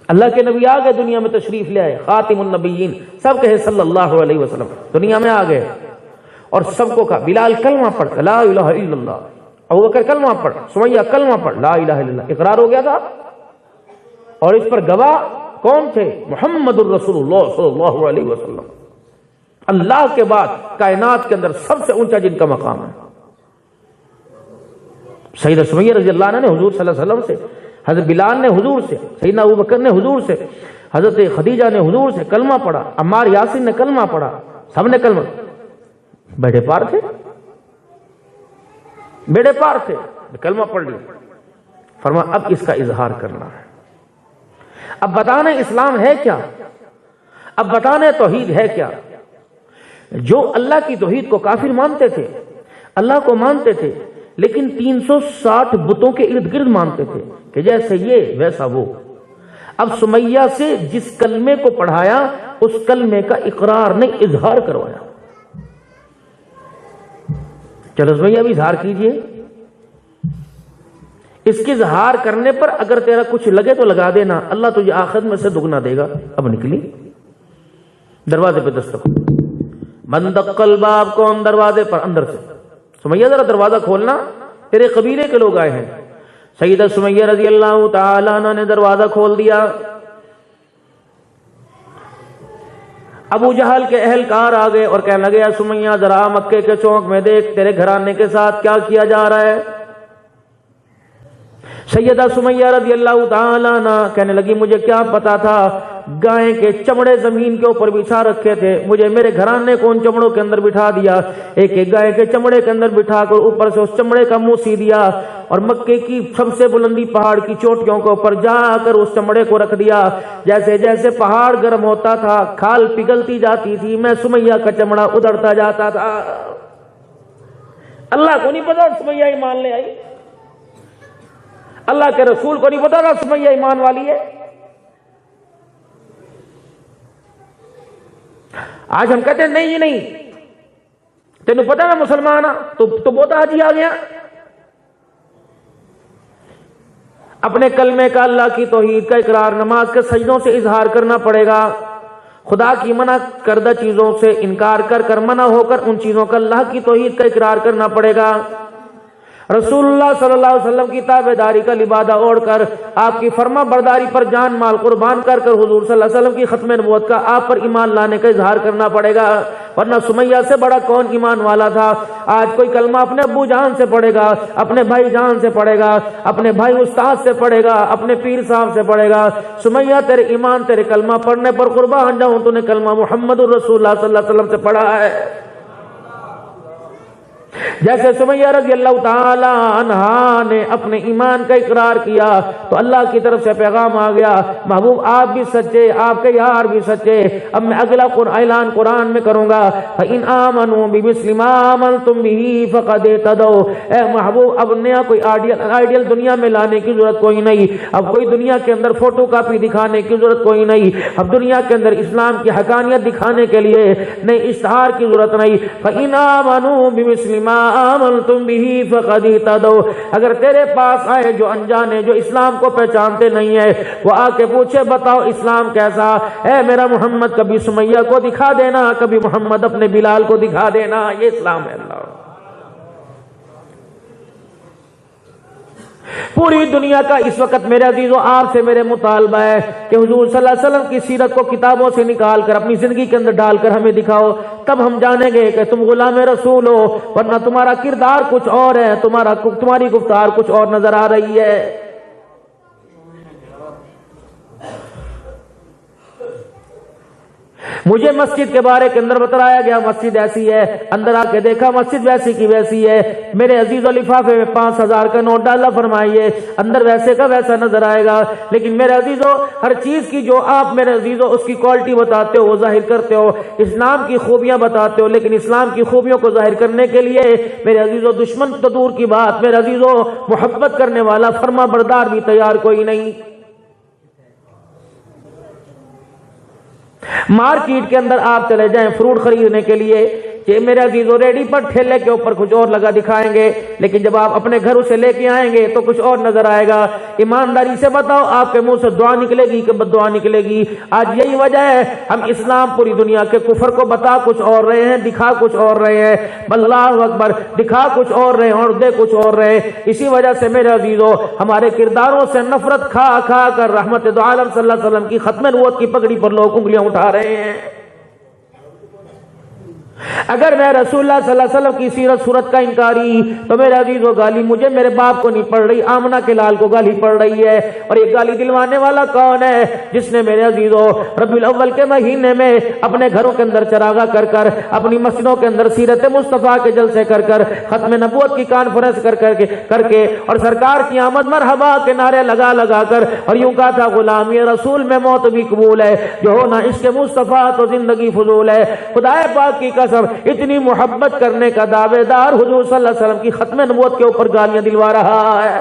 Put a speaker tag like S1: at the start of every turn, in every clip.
S1: اللہ کے نبی آ گئے، دنیا میں تشریف لے آئے، خاتم النبیین، سب کہے صلی اللہ علیہ وسلم، دنیا میں آ گئے اور سب کو کہا بلال کلمہ پڑھ لا الہ الا اللہ، ابو بکر کلمہ پڑھ، سمیہ کلمہ پڑھ لا الہ الا اللہ، اقرار ہو گیا تھا۔ اور اس پر گواہ کون تھے؟ محمد الرسول اللہ صلی اللہ علیہ وسلم، اللہ کے بعد کائنات کے اندر سب سے اونچا جن کا مقام ہے۔ سیدہ سمیہ رضی اللہ عنہ نے حضور صلی اللہ علیہ وسلم سے، حضرت بلال نے حضور سے، سیدنا ابو بکر نے حضور سے، حضرت خدیجہ نے حضور سے کلمہ پڑھا، عمار یاسر نے کلمہ پڑھا، سب نے کلمہ، بیڑے پار تھے، بیڑے پار تھے، کلمہ پڑھ لیا۔ فرمایا اب اس کا اظہار کرنا ہے، اب بتانا اسلام ہے کیا، اب بتانا توحید ہے کیا۔ جو اللہ کی توحید کو کافر مانتے تھے، اللہ کو مانتے تھے، لیکن 360 بتوں کے ارد گرد مانتے تھے کہ جیسے یہ ویسا وہ۔ اب سمیہ سے جس کلمے کو پڑھایا اس کلمے کا اقرار نہیں، اظہار کروایا۔ چلو سمیہ بھی اظہار کیجئے، اس کے اظہار کرنے پر اگر تیرا کچھ لگے تو لگا دینا، اللہ تجھے آخرت میں سے دگنا دے گا۔ اب نکلی، دروازے پہ دستک، من دق الباب، کون دروازے پر؟ اندر سے، سمیہ ذرا دروازہ کھولنا، تیرے قبیلے کے لوگ آئے ہیں۔ سیدہ سمیہ رضی اللہ تعالی عنہ نے دروازہ کھول دیا۔ ابو جہل کے اہلکار آ گئے اور کہنے لگے سمیہ ذرا مکے کے چوک میں دیکھ تیرے گھرانے کے ساتھ کیا کیا جا رہا ہے۔ سیدہ سمیہ رضی اللہ تعالی عنہ کہنے لگی مجھے کیا پتا تھا، گائے کے چمڑے زمین کے اوپر بچھا رکھے تھے، مجھے میرے گھرانے کو ان چمڑوں کے اندر بٹھا دیا، ایک ایک گائے کے چمڑے کے اندر بٹھا کر اوپر سے اس چمڑے کا منہ سی دیا اور مکے کی سب سے بلندی پہاڑ کی چوٹیوں کے اوپر جا کر اس چمڑے کو رکھ دیا۔ جیسے جیسے پہاڑ گرم ہوتا تھا، کھال پگھلتی جاتی تھی، میں سمیہ کا چمڑا ادھڑتا جاتا تھا۔ اللہ کو نہیں پتا سمیہ ایمان لے آئی، اللہ کے رسول کو نہیں پتا تھا سمیہ ایمان والی ہے۔ آج ہم کہتے ہیں نہیں نہیں تینوں پتا نا مسلمان تو بہت آج ہی آ گیا۔ اپنے کلمے کا، اللہ کی توحید کا اقرار نماز کے سجدوں سے اظہار کرنا پڑے گا، خدا کی منع کردہ چیزوں سے انکار کر کر منع ہو کر ان چیزوں کا، اللہ کی توحید کا اقرار کرنا پڑے گا۔ رسول اللہ صلی اللہ علیہ وسلم کی تابعداری کا لبادہ اوڑھ کر، آپ کی فرما برداری پر جان مال قربان کر کر حضور صلی اللہ علیہ وسلم کی ختم نبوت کا آپ پر ایمان لانے کا اظہار کرنا پڑے گا، ورنہ سمیہ سے بڑا کون ایمان والا تھا۔ آج کوئی کلمہ اپنے ابو جان سے پڑھے گا، اپنے بھائی جان سے پڑھے گا، اپنے بھائی استاد سے پڑھے گا، اپنے پیر صاحب سے پڑھے گا۔ سمیہ تیرے ایمان، تیرے کلمہ پڑھنے پر قربان جاؤں، تو نے کلمہ محمد الرسول اللہ صلی اللہ علیہ وسلم سے پڑھا ہے۔ جیسے سمیہ رضی اللہ تعالی عنہا نے اپنے ایمان کا اقرار کیا تو اللہ کی طرف سے پیغام آ گیا، محبوب آپ بھی سچے، آپ کے یار بھی سچے۔ اب میں اگلا اعلان قرآن میں کروں گا، فَإِنْ آمَنُوا بِمِثْلِ مَا آمَنْتُمْ بِهِ فَقَدِ اهْتَدَوْا۔ اے محبوب اب نیا کوئی آئیڈیل دنیا میں لانے کی ضرورت کوئی نہیں، اب کوئی دنیا کے اندر فوٹو کاپی دکھانے کی ضرورت کوئی نہیں، اب دنیا کے اندر اسلام کی حقانیت دکھانے کے لیے نئی اشتہار کی ضرورت نہیں۔ فَإِنْ آمَنُوا بِمِثْلِ مَا آمنتم به فقد اهتدوا۔ اگر تیرے پاس آئے جو انجانے، جو اسلام کو پہچانتے نہیں ہیں، وہ آ کے پوچھے بتاؤ اسلام کیسا؟ اے میرا محمد کبھی سمیہ کو دکھا دینا، کبھی محمد اپنے بلال کو دکھا دینا، یہ اسلام ہے۔ اللہ پوری دنیا کا اس وقت میرے عزیزوں آپ سے میرے مطالبہ ہے کہ حضور صلی اللہ علیہ وسلم کی سیرت کو کتابوں سے نکال کر اپنی زندگی کے اندر ڈال کر ہمیں دکھاؤ، تب ہم جانیں گے کہ تم غلام رسول ہو، ورنہ تمہارا کردار کچھ اور ہے، تمہاری گفتار کچھ اور نظر آ رہی ہے۔ مجھے مسجد کے بارے کے اندر بتلایا گیا مسجد ایسی ہے، اندر آ کے دیکھا مسجد ویسی کی ویسی ہے۔ میرے عزیزو لفافے میں 5000 کا نوٹ ڈالا فرمائیے، اندر ویسے کا ویسا نظر آئے گا، لیکن میرے عزیزو ہر چیز کی جو آپ میرے عزیزو اس کی کوالٹی بتاتے ہو، وہ ظاہر کرتے ہو، اسلام کی خوبیاں بتاتے ہو، لیکن اسلام کی خوبیوں کو ظاہر کرنے کے لیے میرے عزیزو دشمن تو دور کی بات، میرے عزیزو محبت کرنے والا فرما بردار بھی تیار کوئی نہیں۔ مارکیٹ کے اندر آپ چلے جائیں فروٹ خریدنے کے لیے، کہ میرے عزیزو ریڈی پر ٹھیلے کے اوپر کچھ اور لگا دکھائیں گے، لیکن جب آپ اپنے گھروں سے لے کے آئیں گے تو کچھ اور نظر آئے گا۔ ایمانداری سے بتاؤ آپ کے منہ سے دعا نکلے گی کہ بد دعا نکلے گی؟ آج یہی وجہ ہے ہم اسلام پوری دنیا کے کفر کو بتا کچھ اور رہے ہیں، دکھا کچھ اور رہے ہیں۔ اللہ اکبر، دکھا کچھ اور رہے اور دے کچھ اور رہے۔ اسی وجہ سے میرے عزیزو ہمارے کرداروں سے نفرت کھا کھا کر رحمت دو عالم صلی اللہ علیہ وسلم کی ختم نبوت کی پگڑی پر لوگ انگلیاں اٹھا رہے ہیں۔ اگر میں رسول اللہ صلی اللہ علیہ وسلم کی سیرت صورت کا انکاری تو میرے عزیزو گالی مجھے میرے باپ کو نہیں پڑ رہی، آمنہ کے لال کو گالی پڑ رہی ہے۔ اور یہ گالی دلوانے والا کون ہے؟ جس نے میرے عزیزو ربیع الاول کے مہینے میں اپنے گھروں کے اندر چراغاں کر کر، اپنی مسجدوں کے اندر سیرت مصطفیٰ کے جلسے کر کر، ختم نبوت کی کانفرنس کر کے اور سرکار کی آمد مرحبا کے نعرے لگا لگا کر اور یوں کہا تھا غلامی رسول میں موت بھی قبول ہے، جو ہونا عشق مصطفیٰ تو زندگی فضول ہے۔ خدا پاک کی قسم اتنی محبت کرنے کا دعوے دار حضور صلی اللہ علیہ وسلم کی ختم نبوت کے اوپر گالیاں دلوا رہا ہے۔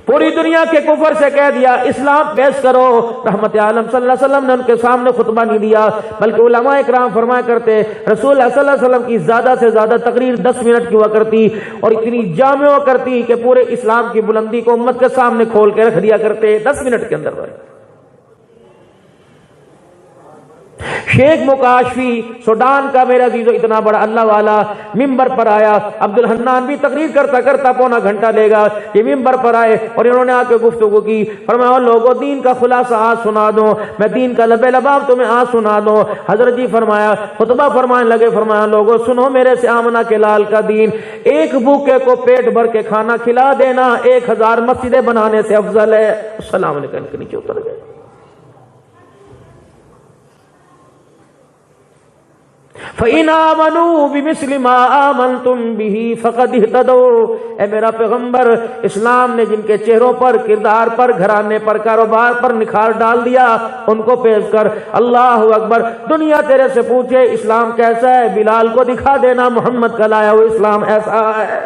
S1: پوری دنیا کے کفر سے کہہ دیا اسلام پیش کرو۔ رحمت عالم صلی اللہ علیہ وسلم نے ان کے سامنے خطبہ نہیں دیا، بلکہ علماء اکرام فرمایا کرتے رسول اللہ صلی اللہ علیہ وسلم کی زیادہ سے زیادہ تقریر 10 منٹ کی ہوا کرتی اور اتنی جامع ہوا کرتی کہ پورے اسلام کی بلندی کو امت کے سامنے کھول کے رکھ دیا کرتے 10 منٹ کے اندر۔ شیخ مکاشفی سوڈان کا میرا عزیزو اتنا بڑا اللہ والا ممبر پر آیا، عبد الحنان بھی تقریر کرتا کرتا پونا گھنٹہ لے گا، یہ ممبر پر آئے اور انہوں نے آ کے گفتگو کی، فرمایا لوگوں دین کا خلاصہ آج سنا دو، میں دین کا لبے لباب تمہیں آج سنا دو۔ حضرت جی فرمایا خطبہ فرمانے لگے، فرمایا لوگوں سنو میرے سے آمنہ کے لال کا دین، ایک بھوکے کو پیٹ بھر کے کھانا کھلا دینا 1000 مسجدیں بنانے سے افضل ہے۔ السلام علیکم کے نیچے اتر گئے۔ فَإِنْ آمَنُوا بِمِثْلِ مَا آمَنْتُمْ بِهِ فَقَدْ اهْتَدَوْا۔ اے میرا پیغمبر، اسلام نے جن کے چہروں پر، کردار پر، گھرانے پر، کاروبار پر نکھار ڈال دیا ان کو پیش کر۔ اللہ اکبر، دنیا تیرے سے پوچھے اسلام کیسا ہے، بلال کو دکھا دینا محمد کا لایا ہوا اسلام ایسا ہے۔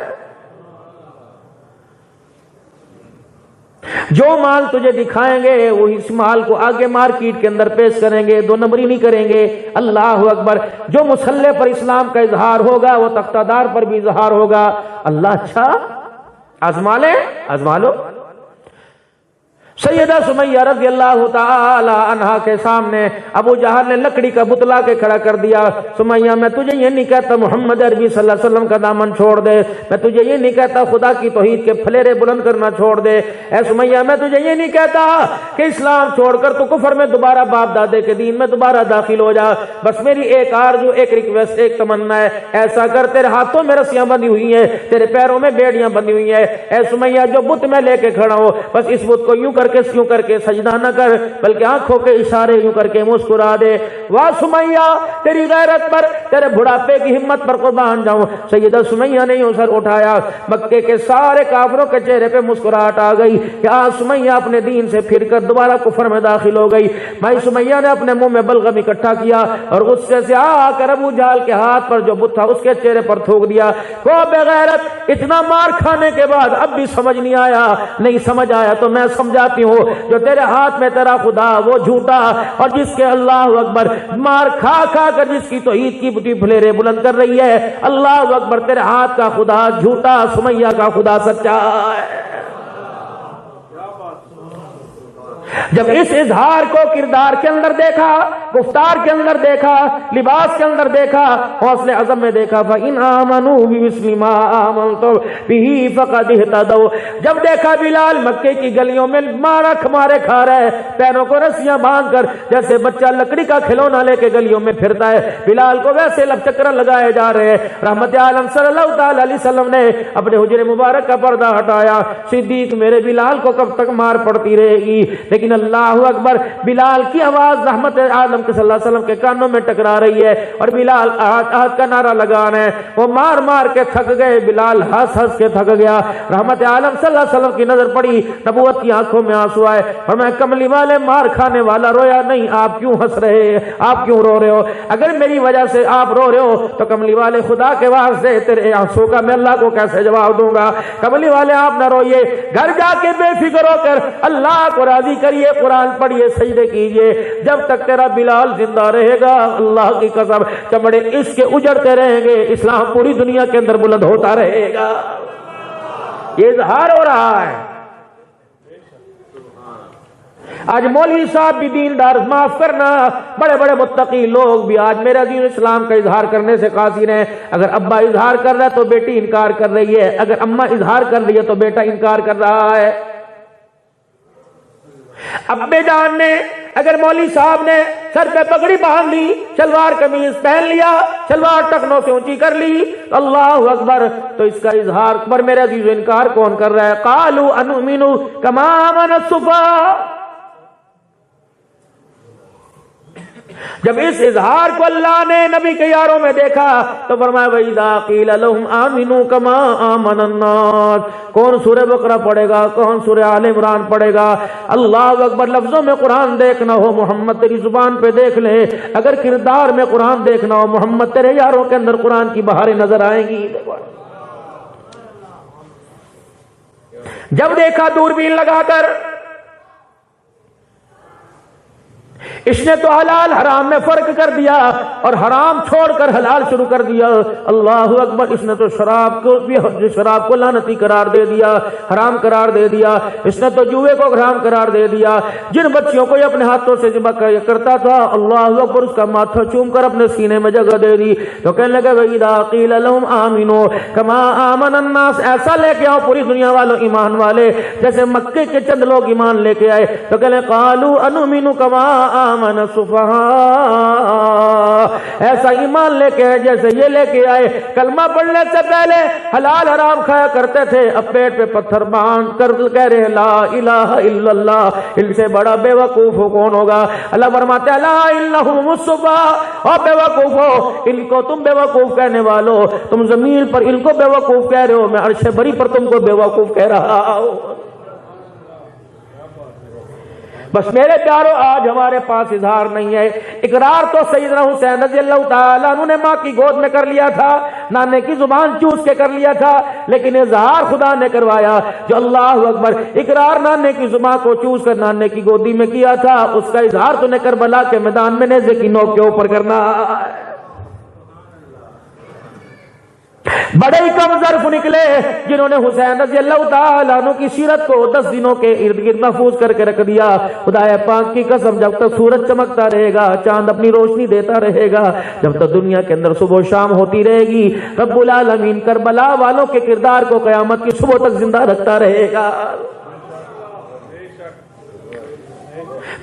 S1: جو مال تجھے دکھائیں گے وہ اس مال کو آگے مارکیٹ کے اندر پیش کریں گے، 2 نمبری نہیں کریں گے۔ اللہ اکبر، جو مسلح پر اسلام کا اظہار ہوگا وہ تختہ دار پر بھی اظہار ہوگا۔ اللہ اچھا آزما لے، آزما لو۔ سیدہ سمیہ رضی اللہ تعالی عنہا کے سامنے ابو جہل نے لکڑی کا بتلا کے کھڑا کر دیا۔ سمیہ میں تجھے یہ نہیں کہتا محمد عربی صلی اللہ علیہ وسلم کا دامن چھوڑ دے، میں تجھے یہ نہیں کہتا خدا کی توحید کے پھلیرے بلند کرنا چھوڑ دے، اے سمیہ میں تجھے یہ نہیں کہتا کہ اسلام چھوڑ کر تو کفر میں دوبارہ باپ دادے کے دین میں دوبارہ داخل ہو جا، بس میری ایک آرزو، ایک ریکویسٹ، ایک تمنا ہے، ایسا کر تیرے ہاتھوں میں رسیاں بندھی ہوئی ہیں، تیرے پیروں میں بیڑیاں بندھی ہوئی ہیں، اے سمیہ جو بت میں لے کے کھڑا ہو بس اس بت کو یوں کر کے سجدہ نہ کر بلکہ آنکھوں کے اشارے یوں کر کے مسکرا دے۔ واہ سمیہ تیری غیرت پر، تیرے بڑھاپے کی ہمت پر قربان جاؤں۔ سیدہ سمیہ نے یوں سر اٹھایا، مکے کے سارے کافروں کے چہرے پہ مسکراہٹ آ گئی کہ آج سمیہ اپنے دین سے پھر کر دوبارہ کفر میں داخل ہو گئی۔ بھائی سمیہ نے اپنے منہ میں بلغم اکٹھا کیا اور غصے سے آ کر ابو جہل کے ہاتھ پر جو بت تھا اس کے چہرے پر تھوک دیا۔ کو بے غیرت، اتنا مار کھانے کے بعد اب بھی سمجھ نہیں آیا؟ نہیں سمجھ آیا تو میں سمجھاتی ہوں، جو تیرے ہاتھ میں تیرا خدا وہ جھوٹا، اور جس کے اللہ اکبر مار کھا کھا کر جس کی توحید کی بٹی پھلیرے بلند کر رہی ہے، اللہ اکبر تیرے ہاتھ کا خدا جھوٹا، سمیہ کا خدا سچا ہے۔ جب اس اظہار کو کردار کے اندر دیکھا، گفتار کے اندر دیکھا، لباس کے اندر دیکھا، حوصلے عزم میں دیکھا، فَإِنْ آمَنُوا بِمِثْلِ مَا آمَنْتُم بِهِ فَقَدِ اهْتَدَوْا۔ جب دیکھا بلال مکے کی گلیوں میں مارے کھا رہا ہے، پیروں کو رسیاں باندھ کر جیسے بچہ لکڑی کا کھلونا لے کے گلیوں میں پھرتا ہے، بلال کو ویسے چکر لگائے جا رہے ہیں۔ رحمت عالم صلی اللہ تعالی علیہ وسلم نے اپنے حجرے مبارک کا پردہ ہٹایا۔ صدیق میرے بلال کو کب تک مار پڑتی رہے گی؟ لیکن اللہ اکبر، بلال کی آواز رحمت عالم عالم کے صلی اللہ علیہ وسلم کے کانوں میں ٹکرا رہی ہے اور بلال احد کا نعرہ لگا رہے ہیں. وہ مار مار کے تھک گئے, بلال ہنس ہنس کے تھک گیا. رحمت عالم صلی اللہ علیہ وسلم کی نظر پڑی, نبوت کی آنکھوں میں آنسو آئے. فرمایا کملی والے مار کھانے والا رویا نہیں, آپ کیوں ہنس رہے, آپ کیوں رو رہے ہو؟ اگر میری وجہ سے آپ رو رہے ہو تو کملی والے خدا کے واسطے تیرے آنسو کا میں اللہ کو کیسے جواب دوں گا؟ کملی والے آپ نہ روئیے, گھر جا کے بے فکر ہو کر اللہ کو راضی کریے, قرآن پڑھیے, سجدے کیجئے. جب تک تیرا بلال زندہ رہے گا اللہ کی قسم چمڑے اس کے اجڑتے رہیں گے, اسلام پوری دنیا کے اندر بلند ہوتا رہے گا. یہ اظہار ہو رہا ہے. آج مولوی صاحب بھی دیندار, معاف کرنا, بڑے بڑے متقی لوگ بھی آج میرا دین اسلام کا اظہار کرنے سے قاصر ہیں. اگر ابا اظہار کر رہا ہے تو بیٹی انکار کر رہی ہے, اگر اماں اظہار کر رہی ہے تو بیٹا انکار کر رہا ہے. ابے جان نے اگر مولوی صاحب نے سر پہ پگڑی باندھ لی, شلوار قمیض پہن لیا, شلوار ٹخنوں سے اونچی کر لی, اللہ اکبر, تو اس کا اظہار پر میرے عزیز انکار کون کر رہا ہے؟ قالوا انؤمن کما آمن السفہاء. جب اس اظہار کو اللہ نے نبی کے یاروں میں دیکھا تو فرمایا وَإِذَا قِيلَ لَهُمْ آمِنُوا كَمَا آمَنَ النَّاسُ. کون سورہ بقرہ پڑھے گا, کون سورہ آل عمران پڑھے گا؟ اللہ اکبر. لفظوں میں قرآن دیکھنا ہو محمد تیری زبان پہ دیکھ لے, اگر کردار میں قرآن دیکھنا ہو محمد تیرے یاروں کے اندر قرآن کی بہاریں نظر آئیں گی. جب دیکھا دوربین لگا کر, اس نے تو حلال حرام میں فرق کر دیا اور حرام چھوڑ کر حلال شروع کر دیا. اللہ اکبر. اس نے تو شراب کو لعنتی قرار دے دیا, حرام قرار دے دیا. اس نے تو جوئے کو حرام قرار دے دیا. جن بچیوں کو یہ اپنے ہاتھوں سے ذبح کرتا تھا, اللہ اکبر, اس کا ماتھا چوم کر اپنے سینے میں جگہ دے دی. تو کہنے لگے وَإِذَا قِيلَ لَهُمْ آمِنُوا كَمَا آمَنَ النَّاسُ. ایسا لے کے آؤ پوری دنیا والوں ایمان والے جیسے مکے کے چند لوگ ایمان لے کے آئے. تو کہنے قالوا انؤمن كما آمن السفہاء. ایسا ایمان لے کے آئے جیسے یہ لے کے آئے, کلمہ پڑھنے سے پہلے حلال حرام کھایا کرتے تھے, اب پیٹ پہ پتھر باندھ کر کہہ رہے لا الہ الا اللہ. ان سے بڑا بے وقوف کون ہوگا؟ اللہ فرماتے ہیں لا انہم السفہاء. اور بے وقوف ہو, ان کو تم بے وقوف کہنے والو, تم زمین پر ان کو بے وقوف کہہ رہے ہو, میں عرش بری پر تم کو بے وقوف کہہ رہا ہوں. بس میرے پیارو آج ہمارے پاس اظہار نہیں ہے. اقرار تو سیدنا حسین رضی اللہ تعالیٰ عنہ نے ماں کی گود میں کر لیا تھا, نانے کی زبان چوس کے کر لیا تھا, لیکن اظہار خدا نے کروایا. جو اللہ اکبر اقرار نانے کی زبان کو چوس کر نانے کی گودی میں کیا تھا, اس کا اظہار تو نے کربلا کے میدان میں نیزے کی نوک کے اوپر کرنا. بڑے ہی کم ظرف نکلے جنہوں نے حسین رضی اللہ تعالیٰ عنہ کی سیرت کو 10 دنوں کے ارد گرد محفوظ کر کے رکھ دیا. خدائے پاک کی قسم, جب تک سورج چمکتا رہے گا, چاند اپنی روشنی دیتا رہے گا, جب تک دنیا کے اندر صبح و شام ہوتی رہے گی, رب العالمین کربلا والوں کے کردار کو قیامت کی صبح تک زندہ رکھتا رہے گا.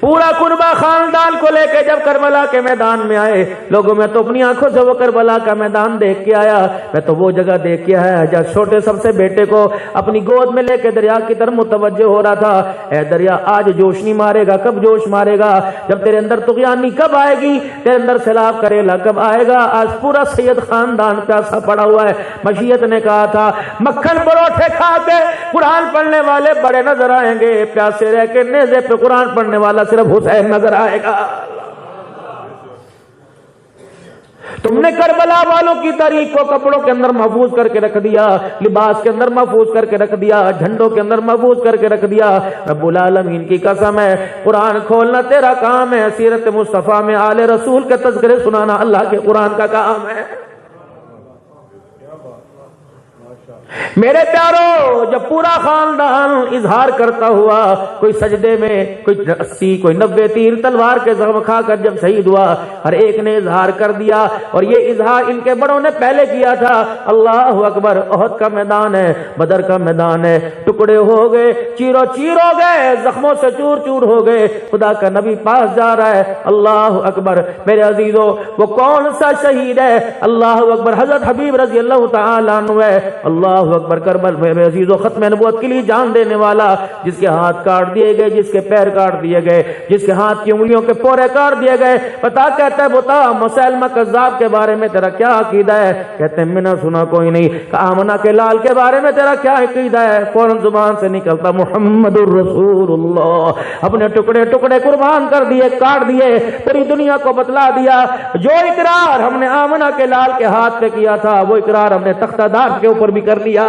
S1: پورا کنبہ خاندان کو لے کے جب کربلا کے میدان میں آئے, لوگوں میں تو اپنی آنکھوں سے وہ کربلا کا میدان دیکھ کے آیا, میں تو وہ جگہ دیکھ کے آیا جہاں چھوٹے سب سے بیٹے کو اپنی گود میں لے کے دریا کی طرف متوجہ ہو رہا تھا. اے دریا, آج جوش نہیں مارے گا, کب جوش مارے گا؟ جب تیرے اندر طغیانی کب آئے گی, تیرے اندر سیلاب کریلا کب آئے گا؟ آج پورا سید خاندان پیاسا پڑا ہوا ہے. مشیت نے کہا تھا مکھن پروٹھے کھا کے قرآن پڑھنے والے بڑے نظر آئیں گے, پیاسے رہ کے نیزے پہ قرآن پڑھنے والا صرف حسین نظر آئے گا. تم نے کربلا والوں کی تاریخ کو کپڑوں کے اندر محفوظ کر کے رکھ دیا, لباس کے اندر محفوظ کر کے رکھ دیا, جھنڈوں کے اندر محفوظ کر کے رکھ دیا. رب العالمین کی قسم ہے, قرآن کھولنا تیرا کام ہے, سیرت مصطفیٰ میں آل رسول کے تذکرے سنانا اللہ کے قرآن کا کام ہے. میرے پیارو, جب پورا خاندان اظہار کرتا ہوا, کوئی سجدے میں, کوئی 80 کوئی 90 تیر تلوار کے زخم کھا کر جب شہید ہوا, ہر ایک نے اظہار کر دیا. اور یہ اظہار ان کے بڑوں نے پہلے کیا تھا. اللہ اکبر. احد کا میدان ہے, بدر کا میدان ہے, ٹکڑے ہو گئے, چیرو چیر ہو گئے, زخموں سے چور چور ہو گئے. خدا کا نبی پاس جا رہا ہے. اللہ اکبر. میرے عزیزو, وہ کون سا شہید ہے؟ اللہ اکبر. حضرت حبیب رضی اللہ تعالیٰ عنہ ہے. اللہ اللہ اکبر. کربلا میرے عزیزو ختم نبوت کے لیے جان دینے والا, جس کے ہاتھ کاٹ دیے گئے, جس کے پیر کاٹ دیے گئے, جس کے ہاتھ کی انگلیوں کے پورے کاٹ دیے گئے, بتا, کہتا ہے بتا مسیلمہ کذاب کے بارے میں تیرا کیا عقیدہ ہے؟ کہتے ہیں میں نے سنا کوئی نہیں. آمنہ کے لال کے بارے میں تیرا کیا عقیدہ ہے؟ فوراً زبان سے نکلتا محمد الرسول اللہ. اپنے ٹکڑے ٹکڑے قربان کر دیے, کاٹ دیے, پوری دنیا کو بتلا دیا جو اقرار ہم نے آمنہ کے لال کے ہاتھ پہ کیا تھا وہ اقرار ہم نے تختہ دار کے اوپر بھی کر لیا.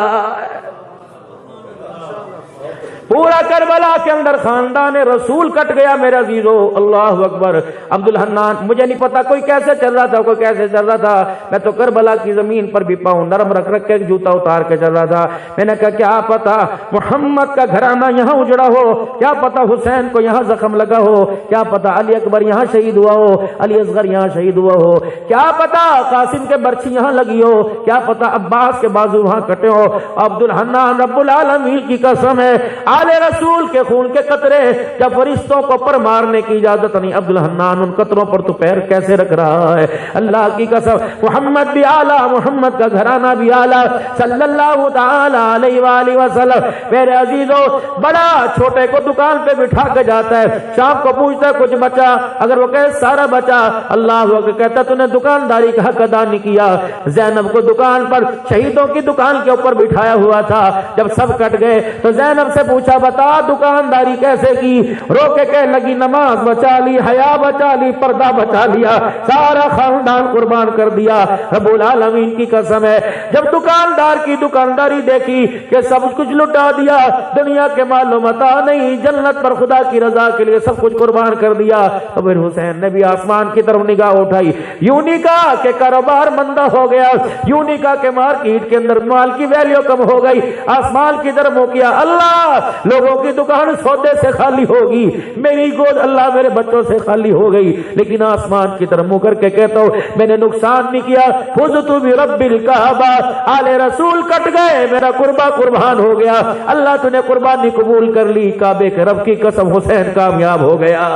S1: پورا کربلا کے اندر خاندان رسول کٹ گیا میرے عزیزو. اللہ اکبر. عبد الحنان, مجھے نہیں پتا کوئی کیسے چل رہا تھا, کوئی کیسے چل رہا تھا. میں تو کربلا کی زمین پر بھی پاؤں نرم رکھ رکھ کے جوتا اتار کے چل رہا تھا. میں نے کہا کیا پتا محمد کا گھرانہ یہاں اجڑا ہو, کیا پتا حسین کو یہاں زخم لگا ہو, کیا پتا علی اکبر یہاں شہید ہوا ہو, علی اصغر یہاں شہید ہوا ہو, کیا پتا قاسم کے برچھی یہاں لگی ہو, کیا پتا عباس کے بازو وہاں کٹے ہو. عبد الحنان رب العالمین کی قسم ہے آل رسول کے خون کے قطرے جب فرشتوں کو پر مارنے کی اجازت نہیں, عبد الحنان ان قطروں پر تو پیر کیسے رکھ رہا ہے؟ اللہ کی قسم محمد بھی اعلیٰ, محمد کا گھرانہ بھی اعلیٰ صلی اللہ تعالی علیہ وآلہ وسلم. میرے عزیزو, بڑا چھوٹے کو دکان پہ بٹھا کے جاتا ہے, شام کو پوچھتا ہے کچھ بچا, اگر وہ کہے سارا بچا, اللہ اکبر, کہتا تو نے دکانداری کا حق ادا نہیں کیا. زینب کو دکان پر شہیدوں کی دکان کے اوپر بٹھایا ہوا تھا, جب سب کٹ گئے تو زینب سے پوچھا بتا دکانداری کیسے کی؟ رو کے کہنے لگی نماز بچا لی, حیا بچا لی, پردہ بچا لیا, سارا خاندان قربان کر دیا. رب العالمین کی قسم ہے جب دکاندار کی دکانداری دیکھی کہ سب کچھ لٹا دیا, دنیا کے مال و متاع نہیں, جنت پر خدا کی رضا کے لیے سب کچھ قربان کر دیا, تو پھر حسین نے بھی آسمان کی طرف نگاہ اٹھائی. یوں نہیں کہا کہ کاروبار مندہ ہو گیا, یوں نہیں کہا کہ مارکیٹ کے اندر مال کی ویلیو کم ہو گئی, آسمان کی طرف منہ کیا, اللہ لوگوں کی دکان سودے سے خالی ہوگی, میری گود اللہ میرے بچوں سے خالی ہو گئی, لیکن آسمان کی طرف منہ کر کے کہتا ہوں میں نے نقصان نہیں کیا. فزت برب الکعبہ, آل رسول کٹ گئے, میرا قربہ قربان ہو گیا, اللہ تو نے قربانی قبول کر لی, کعبے کے رب کی قسم حسین کامیاب ہو گیا.